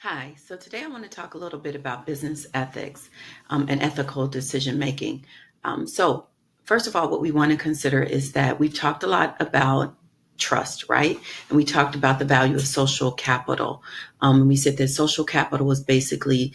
Hi, so today I want to talk a little bit about business ethics and ethical decision making. So, first of all, what we want to consider is that we've talked a lot about trust, right? And we talked about the value of social capital. We said that social capital was basically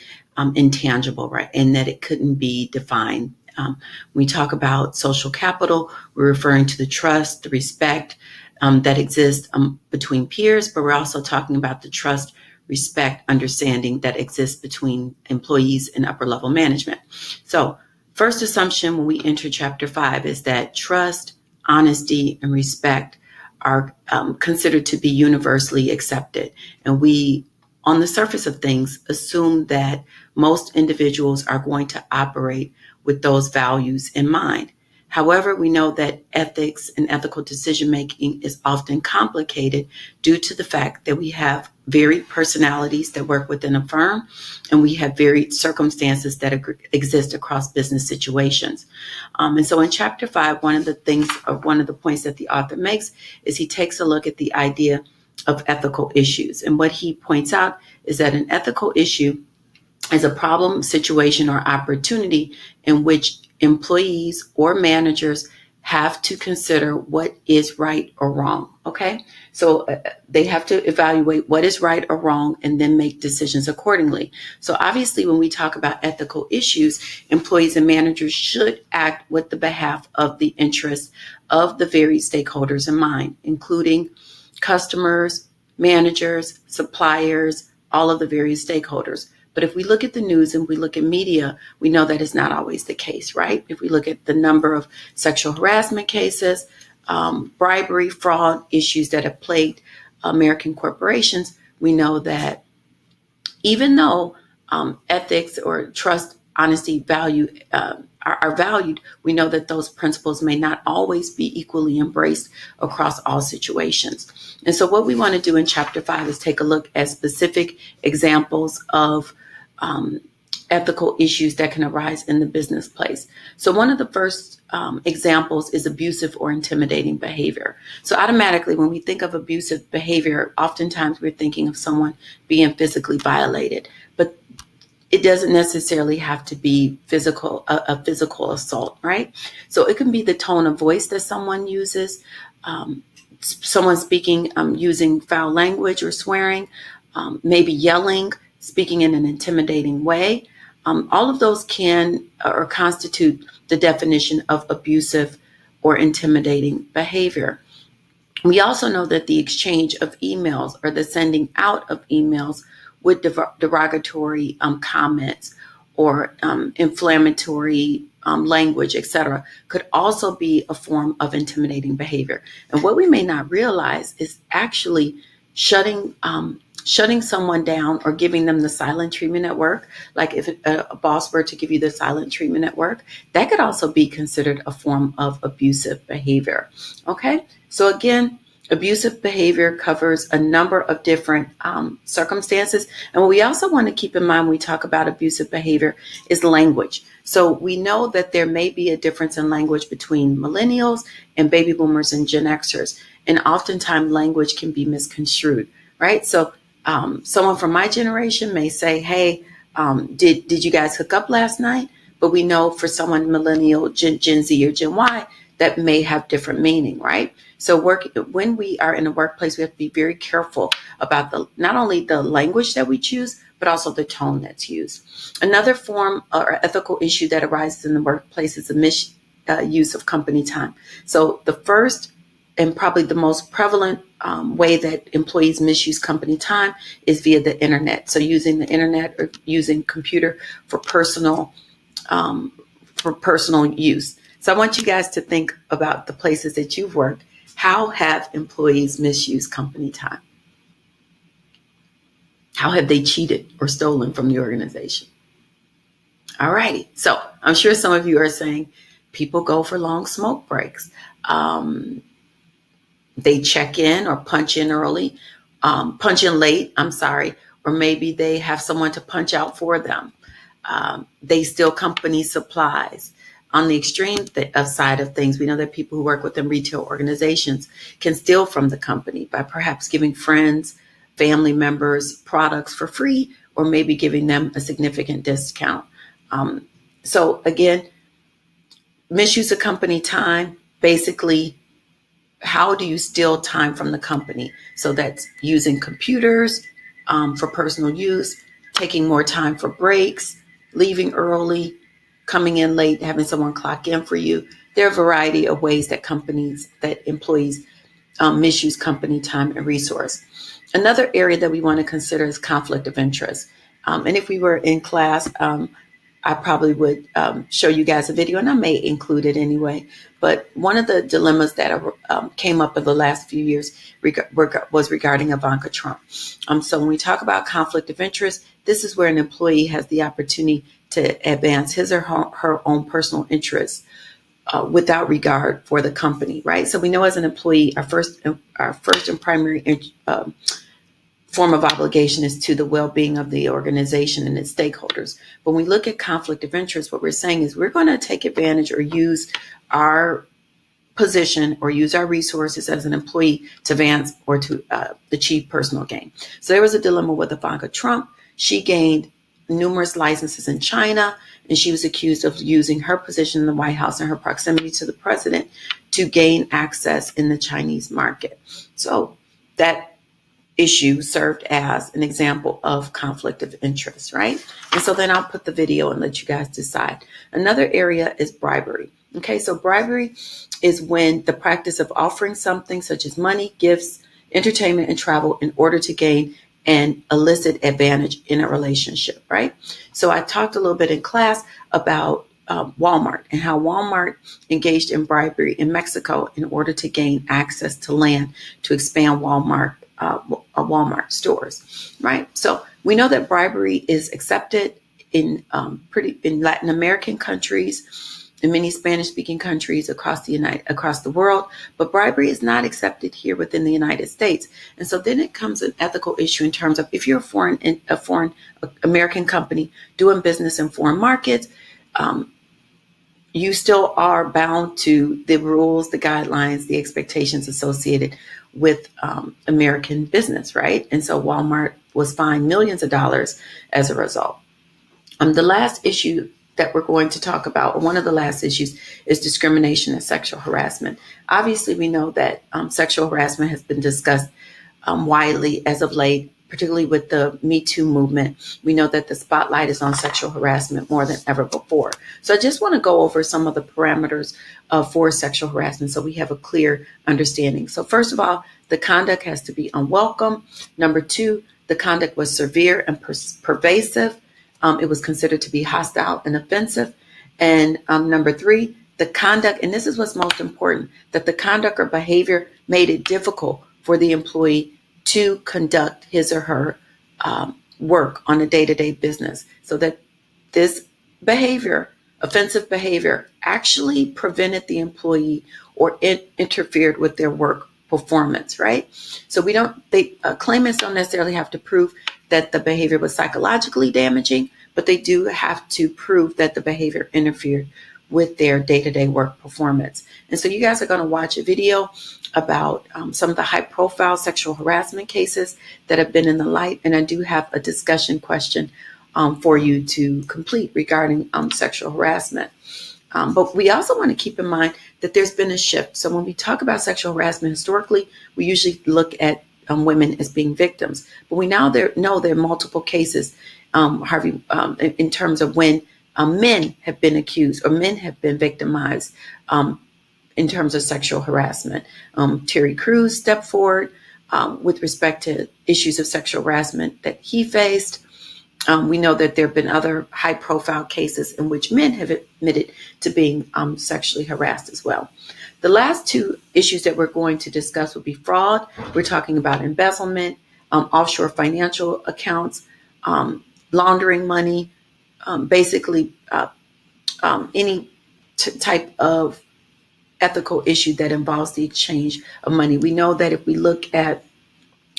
intangible, right? And that it couldn't be defined. When we talk about social capital, we're referring to the trust, the respect that exists between peers, but we're also talking about the trust, respect, understanding that exists between employees and upper level management. So, first assumption when we enter chapter 5 is that trust, honesty, and respect are considered to be universally accepted. And we, on the surface of things, assume that most individuals are going to operate with those values in mind. However, we know that ethics and ethical decision making is often complicated due to the fact that we have varied personalities that work within a firm, and we have varied circumstances that exist across business situations. And so in chapter 5, one of the points that the author makes is he takes a look at the idea of ethical issues. And what he points out is that an ethical issue is a problem, situation, or opportunity in which employees or managers have to consider what is right or wrong. Okay. So they have to evaluate what is right or wrong and then make decisions accordingly. So obviously, when we talk about ethical issues, employees and managers should act with the behalf of the interests of the varied stakeholders in mind, including customers, managers, suppliers, all of the various stakeholders. But if we look at the news and we look at media, we know that is not always the case, right? If we look at the number of sexual harassment cases, bribery, fraud issues that have plagued American corporations, we know that even though ethics or trust, honesty, value are valued, we know that those principles may not always be equally embraced across all situations. And so what we want to do in chapter 5 is take a look at specific examples of ethical issues that can arise in the business place. So one of the first examples is abusive or intimidating behavior. So automatically, when we think of abusive behavior, oftentimes we're thinking of someone being physically violated, but it doesn't necessarily have to be a physical assault, right? So it can be the tone of voice that someone uses, someone speaking using foul language or swearing, maybe yelling, speaking in an intimidating way. All of those can or constitute the definition of abusive or intimidating behavior. We also know that the exchange of emails or the sending out of emails with derogatory comments or inflammatory language, etc., could also be a form of intimidating behavior. And what we may not realize is actually shutting someone down or giving them the silent treatment at work. Like if a boss were to give you the silent treatment at work, that could also be considered a form of abusive behavior. Okay, so again, abusive behavior covers a number of different circumstances. And what we also want to keep in mind when we talk about abusive behavior is language. So we know that there may be a difference in language between millennials and baby boomers and Gen Xers. And oftentimes language can be misconstrued, right? So someone from my generation may say, hey, did you guys hook up last night? But we know for someone millennial, Gen Z or Gen Y, that may have different meaning, right? So when we are in a workplace, we have to be very careful about not only the language that we choose, but also the tone that's used. Another form or ethical issue that arises in the workplace is the misuse of company time. So the first and probably the most prevalent way that employees misuse company time is via the internet. So using the internet or using computer for personal use. So I want you guys to think about the places that you've worked. How have employees misused company time? How have they cheated or stolen from the organization? All righty. So I'm sure some of you are saying people go for long smoke breaks. They check in or punch in early, punch in late, or maybe they have someone to punch out for them. They steal company supplies. On the extreme side of things, we know that people who work within retail organizations can steal from the company by perhaps giving friends, family members products for free, or maybe giving them a significant discount. So again, misuse of company time, basically, how do you steal time from the company? So that's using computers for personal use, taking more time for breaks, leaving early, coming in late, having someone clock in for you. There are a variety of ways that employees misuse company time and resource. Another area that we want to consider is conflict of interest. And if we were in class, I probably would show you guys a video, and I may include it anyway. But one of the dilemmas that came up in the last few years was regarding Ivanka Trump. So when we talk about conflict of interest, this is where an employee has the opportunity to advance his or her own personal interests without regard for the company, right? So we know as an employee, our first and primary form of obligation is to the well-being of the organization and its stakeholders. But when we look at conflict of interest, what we're saying is we're going to take advantage or use our position or use our resources as an employee to advance or to achieve personal gain. So there was a dilemma with Ivanka Trump. She gained numerous licenses in China, and she was accused of using her position in the White House and her proximity to the president to gain access in the Chinese market. So that issue served as an example of conflict of interest, right? And so then I'll put the video and let you guys decide. Another area is bribery. Okay, so bribery is when the practice of offering something such as money, gifts, entertainment, and travel in order to gain an illicit advantage in a relationship, right? So I talked a little bit in class about Walmart and how Walmart engaged in bribery in Mexico in order to gain access to land to expand Walmart stores, right? So we know that bribery is accepted in Latin American countries, in many Spanish-speaking countries across the world, but bribery is not accepted here within the United States. And so then it comes an ethical issue in terms of if you're a foreign American company doing business in foreign markets, you still are bound to the rules, the guidelines, the expectations associated with American business, right? And so Walmart was fined millions of dollars as a result. The last issue that we're going to talk about, or one of the last issues, is discrimination and sexual harassment. Obviously, we know that sexual harassment has been discussed widely as of late, particularly with the Me Too movement. We know that the spotlight is on sexual harassment more than ever before. So I just want to go over some of the parameters for sexual harassment so we have a clear understanding. So first of all, the conduct has to be unwelcome. Number two, the conduct was severe and pervasive. It was considered to be hostile and offensive. And number three, the conduct, and this is what's most important, that the conduct or behavior made it difficult for the employee to conduct his or her work on a day-to-day business, so that this behavior, offensive behavior, actually prevented the employee or interfered with their work performance, right? So claimants don't necessarily have to prove that the behavior was psychologically damaging, but they do have to prove that the behavior interfered with their day-to-day work performance. And so you guys are going to watch a video about some of the high-profile sexual harassment cases that have been in the light, and I do have a discussion question for you to complete regarding sexual harassment. But we also want to keep in mind that there's been a shift. So when we talk about sexual harassment historically, we usually look at women as being victims. But we now know there are multiple cases, Harvey, in terms of when men have been accused or men have been victimized in terms of sexual harassment. Terry Crews stepped forward with respect to issues of sexual harassment that he faced. We know that there have been other high-profile cases in which men have admitted to being sexually harassed as well. The last two issues that we're going to discuss will be fraud. We're talking about embezzlement, offshore financial accounts, laundering money, basically any type of ethical issue that involves the exchange of money. We know that if we look at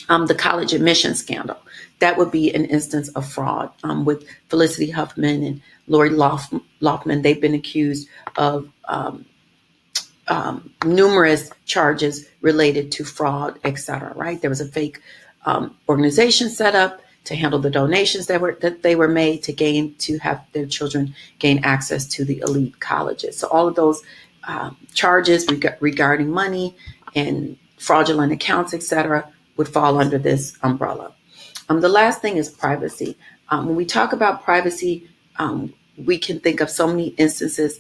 the college admission scandal, that would be an instance of fraud with Felicity Huffman and Lori Loughlin. They've been accused of numerous charges related to fraud, et cetera, right? There was a fake organization set up to handle the donations that they were made to have their children gain access to the elite colleges. So all of those charges regarding money and fraudulent accounts, etc., would fall under this umbrella. The last thing is privacy. When we talk about privacy, we can think of so many instances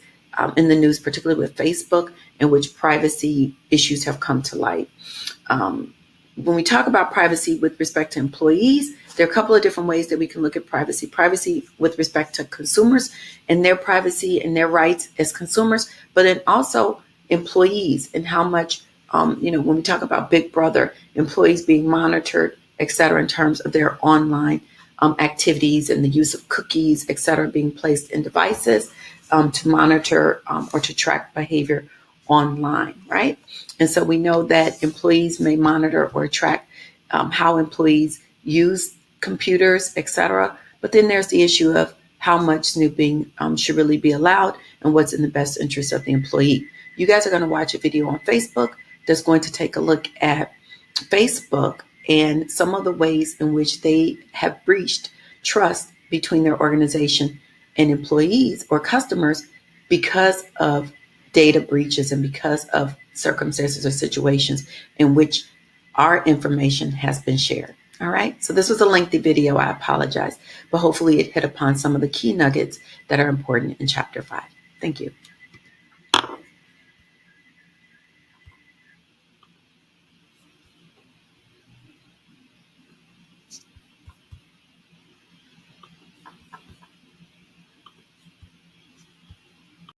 in the news, particularly with Facebook, in which privacy issues have come to light. When we talk about privacy with respect to employees, there are a couple of different ways that we can look at privacy. Privacy with respect to consumers and their privacy and their rights as consumers, but then also employees and how much, when we talk about Big Brother, employees being monitored, et cetera, in terms of their online activities and the use of cookies, et cetera, being placed in devices to monitor or to track behavior online, right? And so we know that employees may monitor or track how employees use computers, et cetera. But then there's the issue of how much snooping should really be allowed and what's in the best interest of the employee. You guys are going to watch a video on Facebook that's going to take a look at Facebook and some of the ways in which they have breached trust between their organization and employees or customers because of data breaches and because of circumstances or situations in which our information has been shared. All right. So this was a lengthy video. I apologize, but hopefully it hit upon some of the key nuggets that are important in Chapter 5. Thank you.